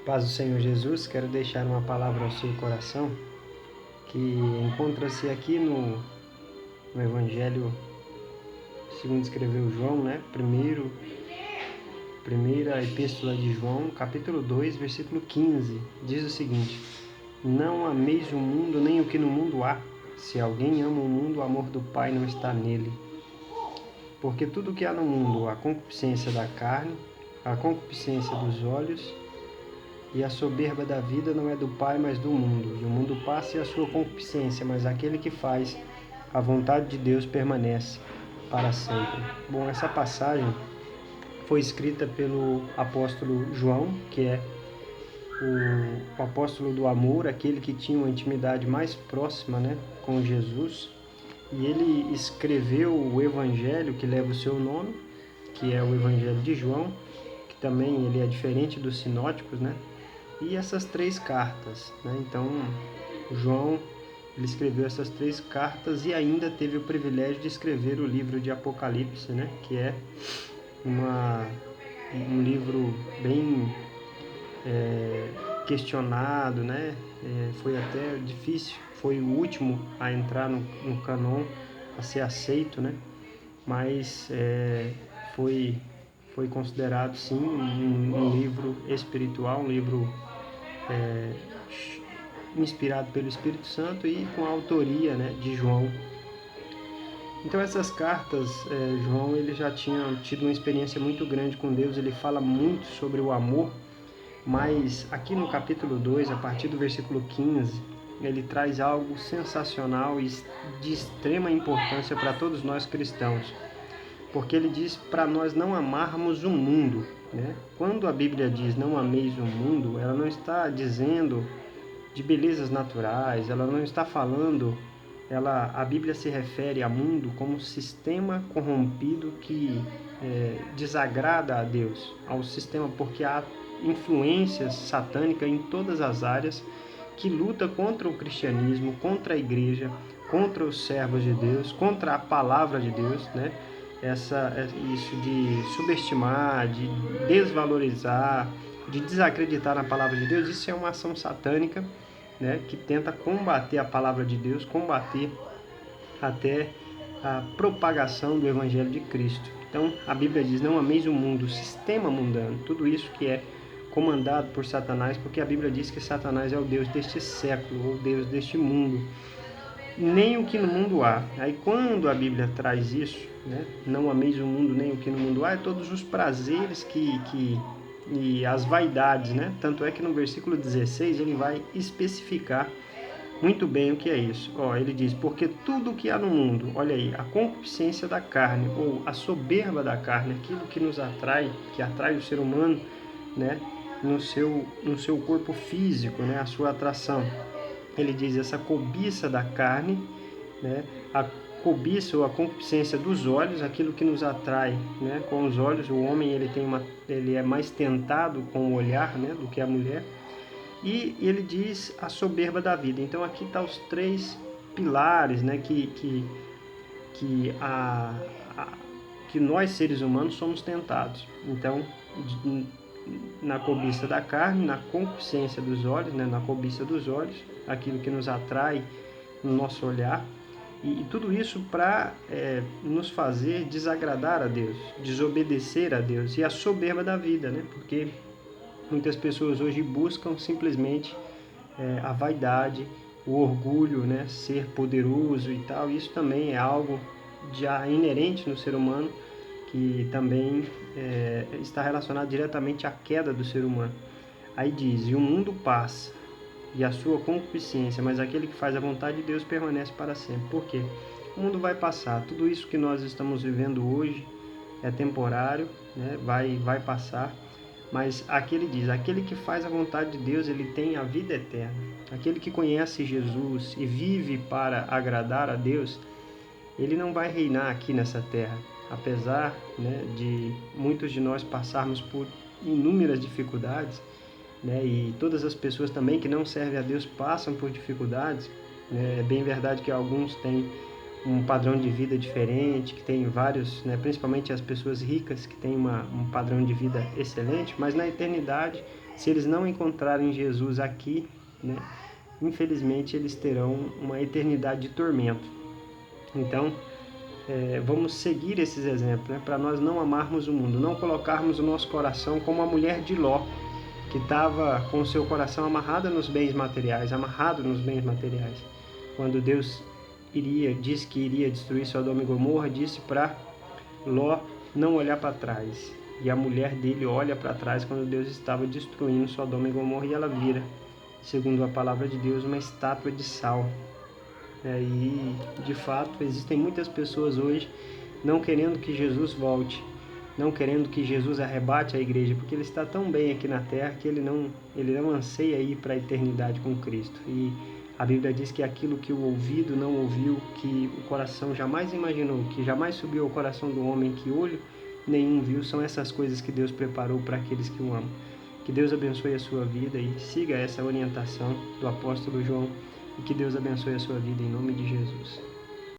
Paz do Senhor Jesus, quero deixar uma palavra ao seu coração que encontra-se aqui no Evangelho segundo escreveu João, né? Primeira epístola de João, capítulo 2, versículo 15, diz o seguinte: Não ameis o mundo nem o que no mundo há. Se alguém ama o mundo, o amor do Pai não está nele. Porque tudo o que há no mundo, a concupiscência da carne, a concupiscência dos olhos e a soberba da vida não é do Pai, mas do mundo. E o mundo passa e a sua concupiscência, mas aquele que faz a vontade de Deus permanece para sempre. Bom, essa passagem foi escrita pelo apóstolo João, que é o apóstolo do amor, aquele que tinha uma intimidade mais próxima, né, com Jesus. E ele escreveu o evangelho que leva o seu nome, que é o evangelho de João, que também ele é diferente dos sinóticos, né? E essas 3 cartas, né? Então, João, ele escreveu essas 3 cartas e ainda teve o privilégio de escrever o livro de Apocalipse, né? Que é um livro bem questionado, né? Foi até difícil, foi o último a entrar no cânon, a ser aceito, né? Mas foi considerado, sim, um livro espiritual, um livro inspirado pelo Espírito Santo e com a autoria, né, de João. Então essas cartas, João ele já tinha tido uma experiência muito grande com Deus, ele fala muito sobre o amor, mas aqui no capítulo 2, a partir do versículo 15, ele traz algo sensacional e de extrema importância para todos nós cristãos, porque ele diz para nós não amarmos o mundo, né? Quando a Bíblia diz não ameis o mundo, ela não está dizendo de belezas naturais, ela não está falando, a Bíblia se refere ao mundo como sistema corrompido que desagrada a Deus, ao sistema, porque há influências satânicas em todas as áreas que luta contra o cristianismo, contra a igreja, contra os servos de Deus, contra a palavra de Deus, né? Isso de subestimar, de desvalorizar, de desacreditar na palavra de Deus, isso é uma ação satânica, né, que tenta combater a palavra de Deus, combater até a propagação do Evangelho de Cristo. Então, a Bíblia diz, não ameis o mundo, o sistema mundano, tudo isso que é comandado por Satanás, porque a Bíblia diz que Satanás é o Deus deste século, o Deus deste mundo, nem o que no mundo há. Aí quando a Bíblia traz isso, né, não ameis o mundo nem o que no mundo há, é todos os prazeres e as vaidades, né? Tanto é que no versículo 16 ele vai especificar muito bem o que é isso. Ele diz, porque tudo o que há no mundo, olha aí, a concupiscência da carne ou a soberba da carne, aquilo que nos atrai, que atrai o ser humano, né, no seu corpo físico, né, a sua atração. Ele diz essa cobiça da carne, né, a cobiça ou a concupiscência dos olhos, aquilo que nos atrai, né, com os olhos. O homem ele é mais tentado com o olhar, né, do que a mulher. E ele diz a soberba da vida. Então aqui está os 3 pilares, né, que nós seres humanos somos tentados. Então, na cobiça da carne, na concupiscência dos olhos, né, na cobiça dos olhos, aquilo que nos atrai no nosso olhar, e tudo isso para nos fazer desagradar a Deus, desobedecer a Deus, e a soberba da vida, né, porque muitas pessoas hoje buscam simplesmente a vaidade, o orgulho, né, ser poderoso e tal. Isso também é algo já inerente no ser humano, que também está relacionado diretamente à queda do ser humano. Aí diz, e o mundo passa, e a sua concupiscência, mas aquele que faz a vontade de Deus permanece para sempre. Por quê? O mundo vai passar, tudo isso que nós estamos vivendo hoje é temporário, né? vai passar, mas aquele diz, aquele que faz a vontade de Deus, ele tem a vida eterna. Aquele que conhece Jesus e vive para agradar a Deus, ele não vai reinar aqui nessa terra, apesar, né, de muitos de nós passarmos por inúmeras dificuldades, né, e todas as pessoas também que não servem a Deus passam por dificuldades, né. É bem verdade que alguns têm um padrão de vida diferente, que tem vários, né, principalmente as pessoas ricas que têm um padrão de vida excelente, mas na eternidade se eles não encontrarem Jesus aqui, né, infelizmente eles terão uma eternidade de tormento. Então, vamos seguir esses exemplos, né, para nós não amarmos o mundo, não colocarmos o nosso coração como a mulher de Ló, que estava com o seu coração amarrado nos bens materiais, Quando Deus disse que iria destruir Sodoma e Gomorra, disse para Ló não olhar para trás. E a mulher dele olha para trás quando Deus estava destruindo Sodoma e Gomorra, e ela vira, segundo a palavra de Deus, uma estátua de sal. E, de fato, existem muitas pessoas hoje não querendo que Jesus volte, não querendo que Jesus arrebate a igreja, porque ele está tão bem aqui na terra que ele não anseia ir para a eternidade com Cristo. E a Bíblia diz que aquilo que o ouvido não ouviu, que o coração jamais imaginou, que jamais subiu ao coração do homem, que olho nenhum viu, são essas coisas que Deus preparou para aqueles que o amam. Que Deus abençoe a sua vida e siga essa orientação do apóstolo João, e que Deus abençoe a sua vida em nome de Jesus.